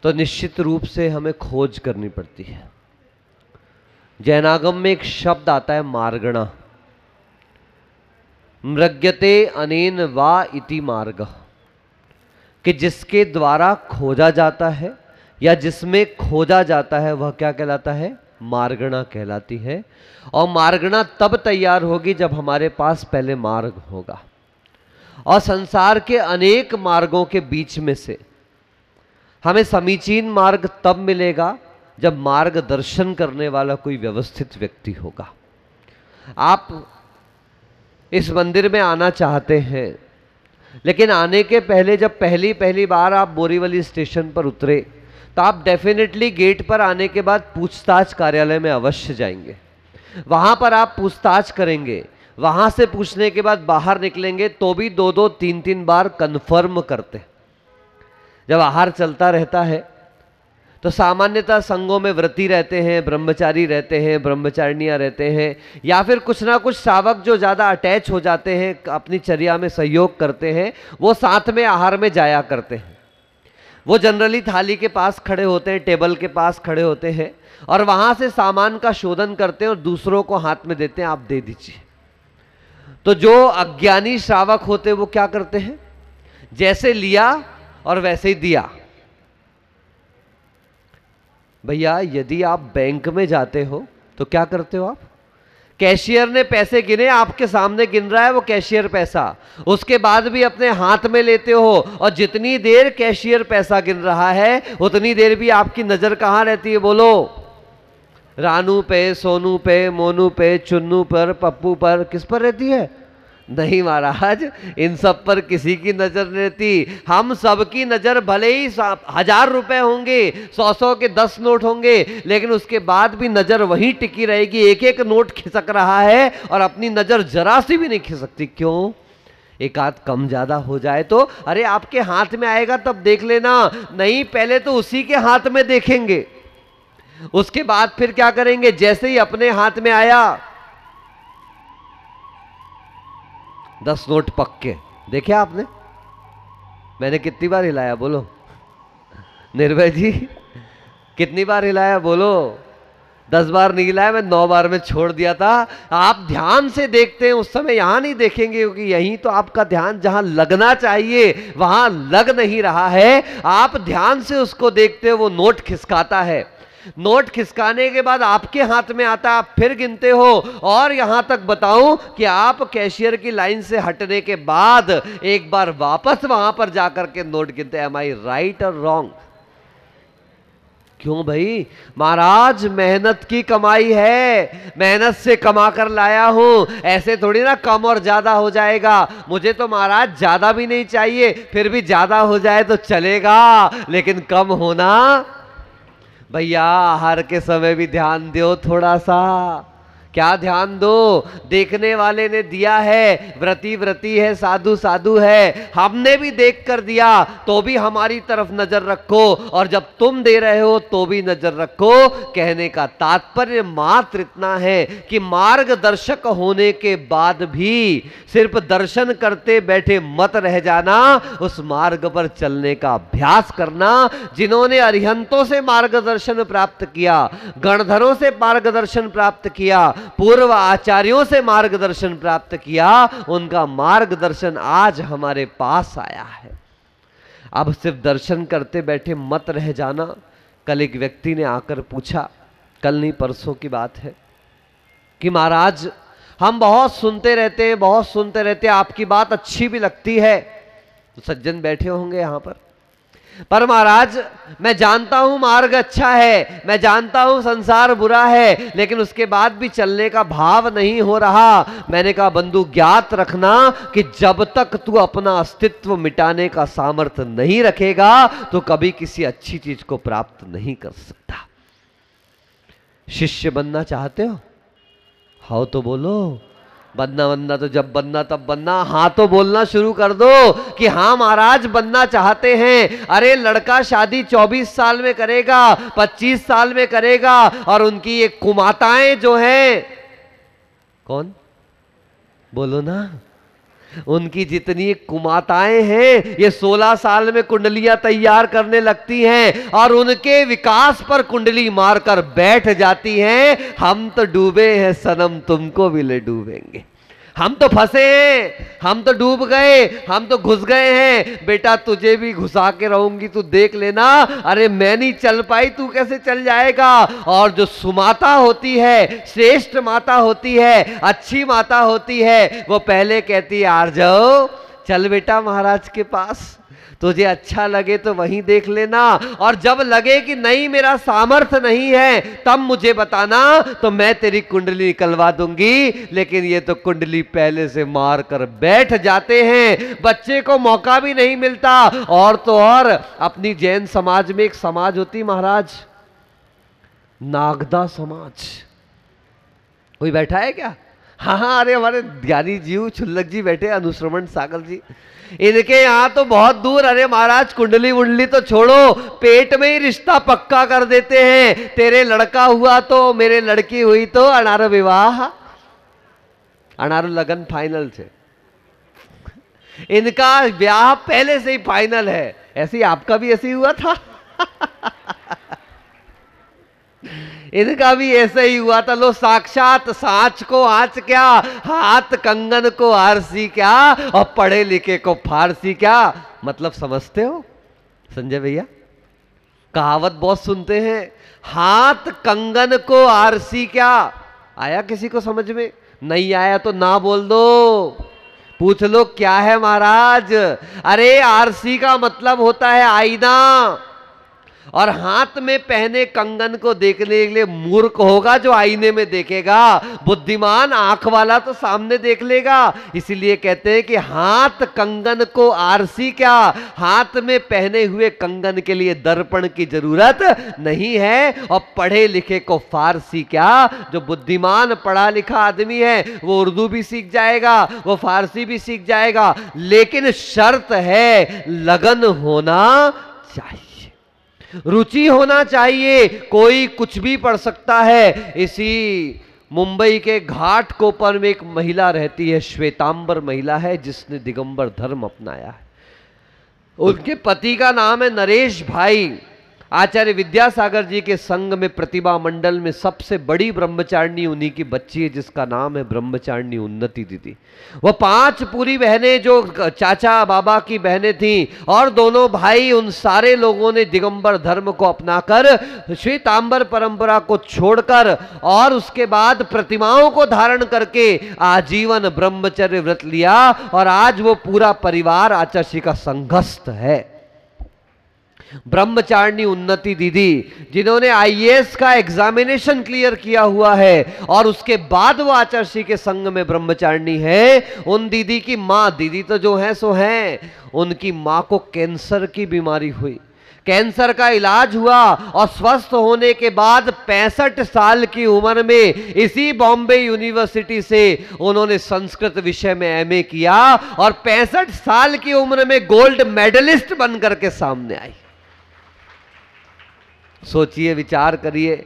तो निश्चित रूप से हमें खोज करनी पड़ती है। जैनागम में एक शब्द आता है मार्गणा, मृग्यते अनेन वा इति मार्ग, कि जिसके द्वारा खोजा जाता है या जिसमें खोजा जाता है वह क्या कहलाता है? मार्गणा कहलाती है। और मार्गणा तब तैयार होगी जब हमारे पास पहले मार्ग होगा। और संसार के अनेक मार्गों के बीच में से हमें समीचीन मार्ग तब मिलेगा जब मार्गदर्शन करने वाला कोई व्यवस्थित व्यक्ति होगा। आप इस मंदिर में आना चाहते हैं, लेकिन आने के पहले जब पहली बार आप बोरीवली स्टेशन पर उतरे तो आप डेफिनेटली गेट पर आने के बाद पूछताछ कार्यालय में अवश्य जाएंगे। वहां पर आप पूछताछ करेंगे, वहां से पूछने के बाद बाहर निकलेंगे तो भी 2-2, 3-3 बार कंफर्म करते। जब आहार चलता रहता है तो सामान्यतः संघों में व्रती रहते हैं, ब्रह्मचारी रहते हैं, ब्रह्मचारिणियां रहते हैं, या फिर कुछ ना कुछ श्रावक जो ज़्यादा अटैच हो जाते हैं, अपनी चर्या में सहयोग करते हैं, वो साथ में आहार में जाया करते हैं। वो जनरली थाली के पास खड़े होते हैं, टेबल के पास खड़े होते हैं और वहाँ से सामान का शोधन करते हैं और दूसरों को हाथ में देते हैं, आप दे दीजिए। तो जो अज्ञानी श्रावक होते हैं वो क्या करते हैं? जैसे लिया और वैसे ही दिया। भैया यदि आप बैंक में जाते हो तो क्या करते हो आप? कैशियर ने पैसे गिने, आपके सामने गिन रहा है वो कैशियर पैसा, उसके बाद भी अपने हाथ में लेते हो और जितनी देर कैशियर पैसा गिन रहा है उतनी देर भी आपकी नजर कहाँ रहती है? बोलो। रानू पे, सोनू पे, मोनू पे, चुन्नू पर, पप्पू पर, किस पर रहती है? नहीं महाराज, इन सब पर किसी की नजर नहीं रहती। हम सबकी नजर भले ही 1000 रुपए होंगे, 100 के 10 नोट होंगे, लेकिन उसके बाद भी नजर वहीं टिकी रहेगी। एक एक नोट खिसक रहा है और अपनी नजर जरा सी भी नहीं खिसकती। क्यों? एक आध कम ज्यादा हो जाए तो अरे आपके हाथ में आएगा तब देख लेना। नहीं, पहले तो उसी के हाथ में देखेंगे, उसके बाद फिर क्या करेंगे? जैसे ही अपने हाथ में आया 10 नोट पक्के, देखे आपने? मैंने कितनी बार हिलाया? बोलो निर्भय जी, कितनी बार हिलाया? बोलो। 10 बार नहीं हिलाया, मैं 9 बार में छोड़ दिया था। आप ध्यान से देखते हैं, उस समय यहां नहीं देखेंगे क्योंकि यहीं तो आपका ध्यान जहां लगना चाहिए वहां लग नहीं रहा है। आप ध्यान से उसको देखते हो, वो नोट खिसकाता है। नोट खिसकाने के बाद आपके हाथ में आता, आप फिर गिनते हो। और यहां तक बताऊं कि आप कैशियर की लाइन से हटने के बाद एक बार वापस वहां पर जाकर के नोट गिनते। एम आई राइट और रॉन्ग? क्यों भाई? महाराज मेहनत की कमाई है, मेहनत से कमा कर लाया हूं, ऐसे थोड़ी ना कम और ज्यादा हो जाएगा। मुझे तो महाराज ज्यादा भी नहीं चाहिए, फिर भी ज्यादा हो जाए तो चलेगा, लेकिन कम होना। भैया आहार के समय भी ध्यान दो थोड़ा सा। क्या ध्यान दो? देखने वाले ने दिया है, व्रती व्रती है, साधु साधु है, हमने भी देख कर दिया, तो भी हमारी तरफ नजर रखो, और जब तुम दे रहे हो तो भी नजर रखो। कहने का तात्पर्य मात्र इतना है कि मार्गदर्शक होने के बाद भी सिर्फ दर्शन करते बैठे मत रह जाना, उस मार्ग पर चलने का अभ्यास करना। जिन्होंने अरिहंतों से मार्गदर्शन प्राप्त किया, गणधरों से मार्गदर्शन प्राप्त किया, पूर्व आचार्यों से मार्गदर्शन प्राप्त किया, उनका मार्गदर्शन आज हमारे पास आया है। अब सिर्फ दर्शन करते बैठे मत रह जाना। कल एक व्यक्ति ने आकर पूछा, कल नहीं परसों की बात है, कि महाराज हम बहुत सुनते रहते हैं, बहुत सुनते रहते हैं, आपकी बात अच्छी भी लगती है। तो सज्जन बैठे होंगे यहां पर महाराज मैं जानता हूं मार्ग अच्छा है, मैं जानता हूं संसार बुरा है, लेकिन उसके बाद भी चलने का भाव नहीं हो रहा। मैंने कहा बंधु ज्ञात रखना कि जब तक तू अपना अस्तित्व मिटाने का सामर्थ्य नहीं रखेगा तो कभी किसी अच्छी चीज को प्राप्त नहीं कर सकता। शिष्य बनना चाहते हो? हाँ तो बोलो। बनना तो जब बनना तब बनना। हाँ तो बोलना शुरू कर दो कि हाँ महाराज बनना चाहते हैं। अरे लड़का शादी 24 साल में करेगा, 25 साल में करेगा, और उनकी ये कुमाताएं जो हैं, कौन बोलो ना, उनकी जितनी कुमाताएं हैं ये 16 साल में कुंडलियां तैयार करने लगती हैं और उनके विकास पर कुंडली मारकर बैठ जाती हैं। हम तो डूबे हैं सनम, तुमको भी ले डूबेंगे। हम तो फंसे हैं, हम तो डूब गए, हम तो घुस गए हैं। बेटा तुझे भी घुसा के रहूंगी, तू देख लेना। अरे मैं नहीं चल पाई, तू कैसे चल जाएगा। और जो सुमाता होती है, श्रेष्ठ माता होती है, अच्छी माता होती है, वो पहले कहती है आर्जव चल बेटा महाराज के पास, तुझे अच्छा लगे तो वहीं देख लेना, और जब लगे कि नहीं मेरा सामर्थ्य नहीं है तब मुझे बताना, तो मैं तेरी कुंडली निकलवा दूंगी। लेकिन ये तो कुंडली पहले से मार कर बैठ जाते हैं, बच्चे को मौका भी नहीं मिलता। और तो और अपनी जैन समाज में एक समाज होती महाराज, नागदा समाज। कोई बैठा है क्या? हाँ, अरे हमारे ज्ञानी जीव छुल्लक जी बैठे, अनुश्रवण सागर जी, इनके यहां तो बहुत दूर। अरे महाराज कुंडली वुंडली तो छोड़ो, पेट में ही रिश्ता पक्का कर देते हैं। तेरे लड़का हुआ तो मेरे लड़की हुई तो अनारो विवाह, अनारो लगन फाइनल थे। इनका ब्याह पहले से ही फाइनल है। ऐसे ही आपका भी ऐसे ही हुआ था। इनका भी ऐसे ही हुआ था। लो साक्षात सांच को आंच क्या, हाथ कंगन को आरसी क्या, और पढ़े लिखे को फारसी क्या। मतलब समझते हो संजय भैया? कहावत बहुत सुनते हैं, हाथ कंगन को आरसी क्या। आया किसी को समझ में? नहीं आया तो ना बोल दो, पूछ लो क्या है महाराज। अरे आरसी का मतलब होता है आईना, और हाथ में पहने कंगन को देखने के लिए मूर्ख होगा जो आईने में देखेगा, बुद्धिमान आंख वाला तो सामने देख लेगा। इसीलिए कहते हैं कि हाथ कंगन को आरसी क्या, हाथ में पहने हुए कंगन के लिए दर्पण की जरूरत नहीं है, और पढ़े लिखे को फारसी क्या। जो बुद्धिमान पढ़ा लिखा आदमी है वो उर्दू भी सीख जाएगा, वो फारसी भी सीख जाएगा, लेकिन शर्त है लगन होना चाहिए, रुचि होना चाहिए। कोई कुछ भी पढ़ सकता है। इसी मुंबई के घाट कोपर में एक महिला रहती है, श्वेतांबर महिला है, जिसने दिगंबर धर्म अपनाया है। उनके पति का नाम है नरेश भाई। आचार्य विद्यासागर जी के संग में प्रतिभा मंडल में सबसे बड़ी ब्रह्मचारिणी उन्हीं की बच्ची है, जिसका नाम है ब्रह्मचारिणी उन्नति दीदी। वो 5 पूरी बहनें जो चाचा बाबा की बहनें थीं, और दोनों भाई, उन सारे लोगों ने दिगंबर धर्म को अपनाकर, श्वेतांबर परंपरा को छोड़कर, और उसके बाद प्रतिमाओं को धारण करके आजीवन ब्रह्मचर्य व्रत लिया। और आज वो पूरा परिवार आचार्य श्री का संघस्थ है। ब्रह्मचारिणी उन्नति दीदी, जिन्होंने आईएएस का एग्जामिनेशन क्लियर किया हुआ है और उसके बाद वो आचार्य श्री के संग में ब्रह्मचारिणी है। उन दीदी की मां, दीदी तो जो है सो हैं, उनकी मां को कैंसर की बीमारी हुई। कैंसर का इलाज हुआ और स्वस्थ होने के बाद 65 साल की उम्र में इसी बॉम्बे यूनिवर्सिटी से उन्होंने संस्कृत विषय में एमए किया, और 65 साल की उम्र में गोल्ड मेडलिस्ट बनकर के सामने आई। सोचिए, विचार करिए,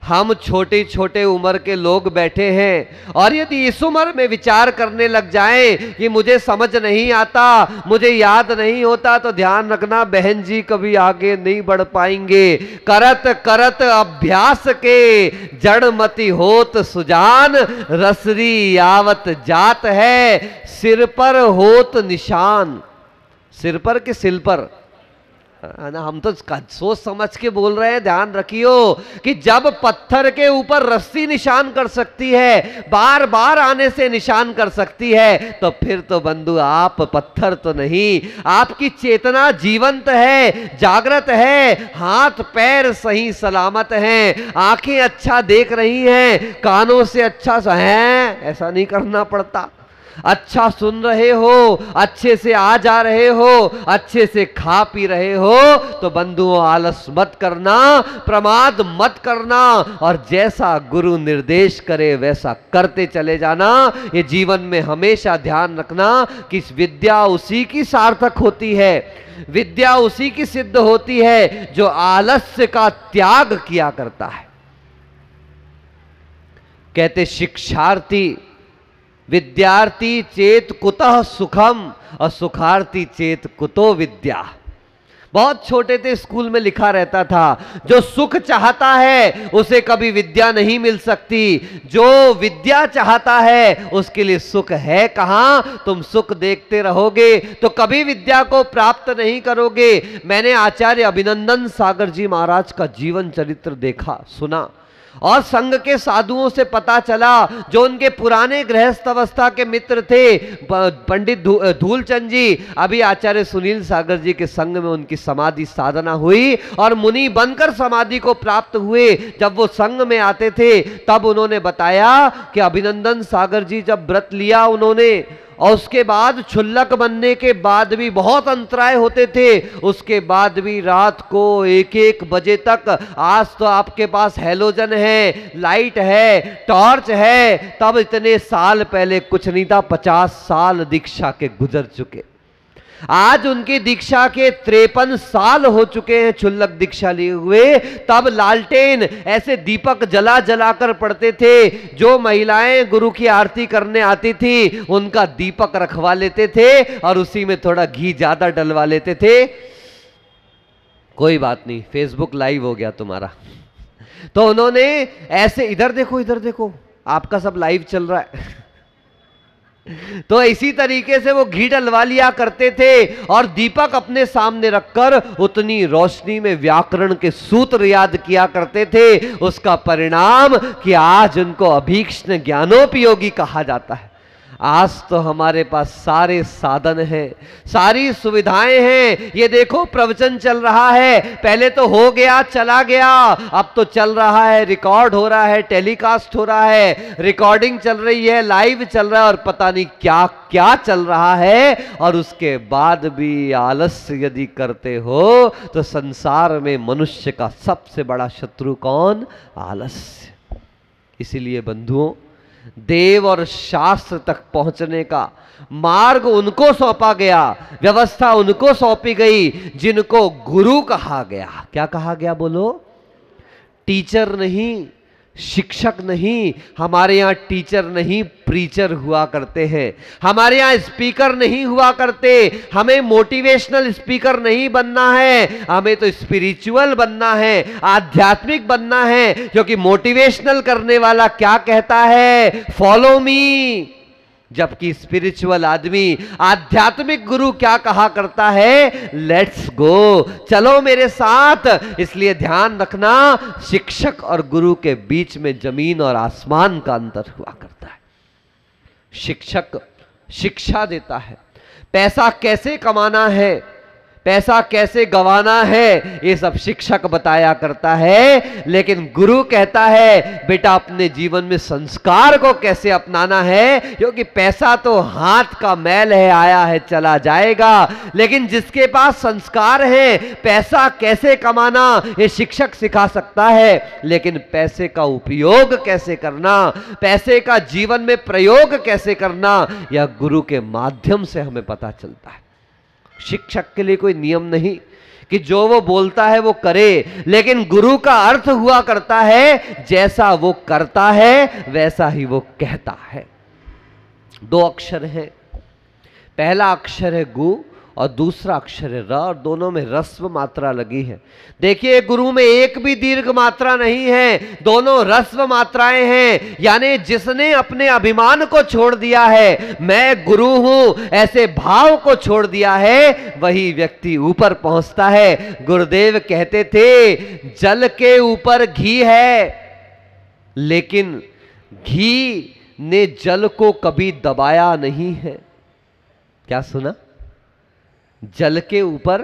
हम छोटे छोटे उम्र के लोग बैठे हैं, और यदि इस उम्र में विचार करने लग जाएं कि मुझे समझ नहीं आता, मुझे याद नहीं होता, तो ध्यान रखना बहन जी कभी आगे नहीं बढ़ पाएंगे। करत करत अभ्यास के जड़मति होत सुजान, रसरी यावत जात है सिर पर होत निशान। सिर पर कि सिल पर? ना, हम तो सोच समझ के बोल रहे हैं। ध्यान रखियो कि जब पत्थर के ऊपर रस्सी निशान कर सकती है, बार बार आने से निशान कर सकती है, तो फिर तो बंधु आप पत्थर तो नहीं, आपकी चेतना जीवंत है, जागृत है, हाथ पैर सही सलामत हैं, आंखें अच्छा देख रही हैं, कानों से अच्छा है, ऐसा नहीं करना पड़ता। अच्छा सुन रहे हो, अच्छे से आ जा रहे हो, अच्छे से खा पी रहे हो, तो बंधुओं आलस मत करना, प्रमाद मत करना, और जैसा गुरु निर्देश करे वैसा करते चले जाना। ये जीवन में हमेशा ध्यान रखना कि विद्या उसी की सार्थक होती है, विद्या उसी की सिद्ध होती है जो आलस्य का त्याग किया करता है। कहते शिक्षार्थी विद्यार्थी चेत कुतः सुखम और सुखार्थी चेत कुतो विद्या। बहुत छोटे थे, स्कूल में लिखा रहता था, जो सुख चाहता है उसे कभी विद्या नहीं मिल सकती, जो विद्या चाहता है उसके लिए सुख है कहां। तुम सुख देखते रहोगे तो कभी विद्या को प्राप्त नहीं करोगे। मैंने आचार्य अभिनंदन सागर जी महाराज का जीवन चरित्र देखा, सुना, और संघ के साधुओं से पता चला, जो उनके पुराने गृहस्थ अवस्था के मित्र थे, पंडित धूलचंद जी, अभी आचार्य सुनील सागर जी के संग में उनकी समाधि साधना हुई और मुनि बनकर समाधि को प्राप्त हुए। जब वो संग में आते थे तब उन्होंने बताया कि अभिनंदन सागर जी जब व्रत लिया उन्होंने, और उसके बाद क्षुल्लक बनने के बाद भी बहुत अंतराय होते थे, उसके बाद भी रात को 1-1 बजे तक, आज तो आपके पास हैलोजन है, लाइट है, टॉर्च है, तब इतने साल पहले कुछ नहीं था। 50 साल दीक्षा के गुजर चुके, आज उनकी दीक्षा के 53 साल हो चुके हैं क्षुल्लक दीक्षा लिए हुए। तब लालटेन ऐसे दीपक जला जला कर पड़ते थे, जो महिलाएं गुरु की आरती करने आती थी उनका दीपक रखवा लेते थे और उसी में थोड़ा घी ज्यादा डलवा लेते थे। कोई बात नहीं, फेसबुक लाइव हो गया तुम्हारा। तो उन्होंने ऐसे, इधर देखो इधर देखो, आपका सब लाइव चल रहा है। तो इसी तरीके से वो घी डलवा लिया करते थे और दीपक अपने सामने रखकर उतनी रोशनी में व्याकरण के सूत्र याद किया करते थे। उसका परिणाम कि आज उनको अभीक्ष्ण ज्ञानोपयोगी कहा जाता है। आज तो हमारे पास सारे साधन हैं, सारी सुविधाएं हैं। ये देखो प्रवचन चल रहा है, पहले तो हो गया चला गया, अब तो चल रहा है, रिकॉर्ड हो रहा है, टेलीकास्ट हो रहा है, रिकॉर्डिंग चल रही है, लाइव चल रहा है और पता नहीं क्या क्या चल रहा है। और उसके बाद भी आलस्य यदि करते हो तो संसार में मनुष्य का सबसे बड़ा शत्रु कौन? आलस्य। इसीलिए बंधुओं, देव और शास्त्र तक पहुंचने का मार्ग उनको सौंपा गया, व्यवस्था उनको सौंपी गई जिनको गुरु कहा गया। क्या कहा गया बोलो? टीचर नहीं, शिक्षक नहीं। हमारे यहां टीचर नहीं, प्रीचर हुआ करते हैं। हमारे यहां स्पीकर नहीं हुआ करते। हमें मोटिवेशनल स्पीकर नहीं बनना है, हमें तो स्पिरिचुअल बनना है, आध्यात्मिक बनना है। क्योंकि मोटिवेशनल करने वाला क्या कहता है? Follow me. जबकि स्पिरिचुअल आदमी, आध्यात्मिक गुरु क्या कहा करता है? लेट्स गो, चलो मेरे साथ। इसलिए ध्यान रखना, शिक्षक और गुरु के बीच में जमीन और आसमान का अंतर हुआ करता है। शिक्षक शिक्षा देता है, पैसा कैसे कमाना है, पैसा कैसे गंवाना है, ये सब शिक्षक बताया करता है। लेकिन गुरु कहता है बेटा अपने जीवन में संस्कार को कैसे अपनाना है, क्योंकि पैसा तो हाथ का मैल है, आया है चला जाएगा। लेकिन जिसके पास संस्कार है, पैसा कैसे कमाना ये शिक्षक सिखा सकता है। लेकिन पैसे का उपयोग कैसे करना, पैसे का जीवन में प्रयोग कैसे करना, यह गुरु के माध्यम से हमें पता चलता है। शिक्षक के लिए कोई नियम नहीं कि जो वो बोलता है वो करे, लेकिन गुरु का अर्थ हुआ करता है जैसा वो करता है वैसा ही वो कहता है। 2 अक्षर हैं, पहला अक्षर है गु और दूसरा अक्षर है र, और दोनों में रस्व मात्रा लगी है। देखिए गुरु में एक भी दीर्घ मात्रा नहीं है, दोनों रस्व मात्राएं हैं। यानी जिसने अपने अभिमान को छोड़ दिया है, मैं गुरु हूं ऐसे भाव को छोड़ दिया है, वही व्यक्ति ऊपर पहुंचता है। गुरुदेव कहते थे जल के ऊपर घी है, लेकिन घी ने जल को कभी दबाया नहीं है। क्या सुना? जल के ऊपर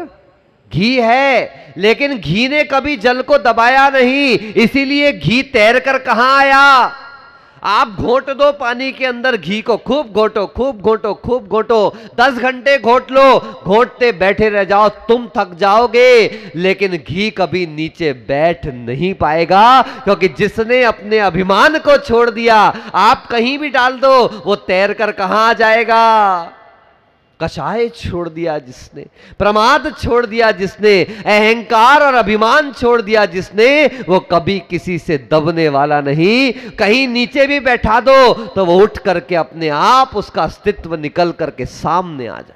घी है, लेकिन घी ने कभी जल को दबाया नहीं, इसीलिए घी तैर कर कहां आया? आप घोट दो पानी के अंदर घी को, खूब घोटो, खूब घोटो, खूब घोटो, 10 घंटे घोट लो, घोटते बैठे रह जाओ, तुम थक जाओगे, लेकिन घी कभी नीचे बैठ नहीं पाएगा। क्योंकि जिसने अपने अभिमान को छोड़ दिया, आप कहीं भी डाल दो वो तैर कर कहां आ जाएगा? कषाय छोड़ दिया जिसने, प्रमाद छोड़ दिया जिसने, अहंकार और अभिमान छोड़ दिया जिसने, वो कभी किसी से दबने वाला नहीं। कहीं नीचे भी बैठा दो तो वो उठ करके अपने आप उसका अस्तित्व निकल करके सामने आ जाए।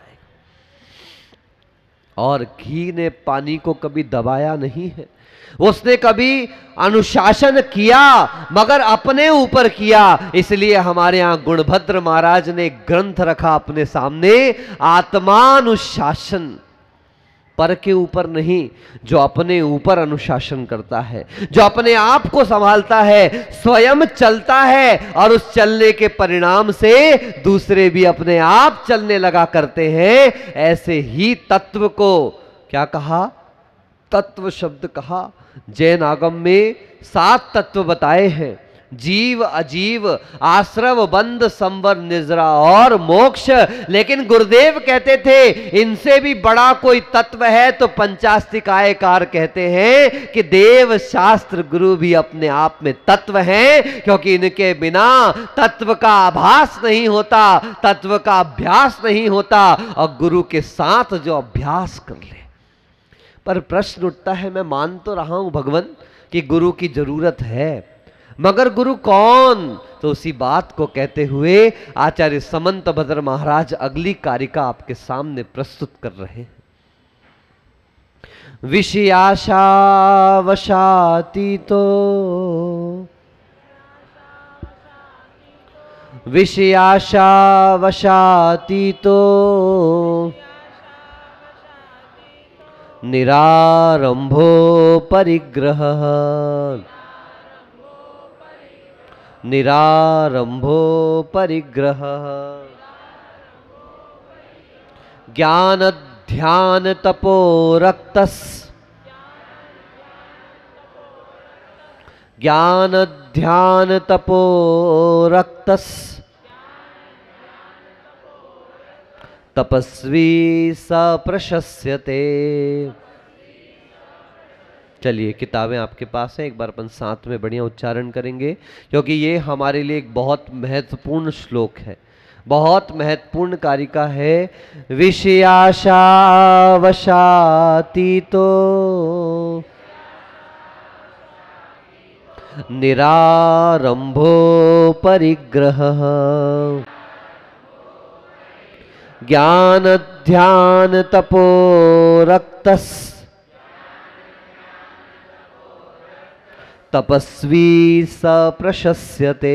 और घी ने पानी को कभी दबाया नहीं है, उसने कभी अनुशासन किया मगर अपने ऊपर किया। इसलिए हमारे यहां गुणभद्र महाराज ने एक ग्रंथ रखा अपने सामने, आत्मानुशासन। पर के ऊपर नहीं, जो अपने ऊपर अनुशासन करता है, जो अपने आप को संभालता है, स्वयं चलता है और उस चलने के परिणाम से दूसरे भी अपने आप चलने लगा करते हैं। ऐसे ही तत्व को क्या कहा? तत्व शब्द कहा। जैन आगम में 7 तत्व बताए हैं, जीव, अजीव, आश्रव, बंध, संवर, निजरा और मोक्ष। लेकिन गुरुदेव कहते थे इनसे भी बड़ा कोई तत्व है तो पंचास्तिकायकार कहते हैं कि देव, शास्त्र, गुरु भी अपने आप में तत्व हैं, क्योंकि इनके बिना तत्व का आभास नहीं होता, तत्व का अभ्यास नहीं होता। और गुरु के साथ जो अभ्यास कर ले। पर प्रश्न उठता है, मैं मान तो रहा हूं भगवान कि गुरु की जरूरत है, मगर गुरु कौन? तो उसी बात को कहते हुए आचार्य समंत भद्र महाराज अगली कारिका आपके सामने प्रस्तुत कर रहे हैं। विषयाशा वशातीतो, विषयाशा वशातीतो, निरारंभो परिग्रह, निरारंभो परिग्रह, ज्ञान ध्यान तपो रक्तस, ज्ञान ध्यान तपो रक्तस, तपस्वी स प्रशस्यते। चलिए, किताबें आपके पास हैं, एक बार अपन साथ में बढ़िया उच्चारण करेंगे, क्योंकि ये हमारे लिए एक बहुत महत्वपूर्ण श्लोक है, बहुत महत्वपूर्ण कारिका है। विषयाशा वशातीतो, निरारंभो परिग्रह, ज्ञान ध्यान तपो रक्तस, तपस्वी स प्रशस्यते।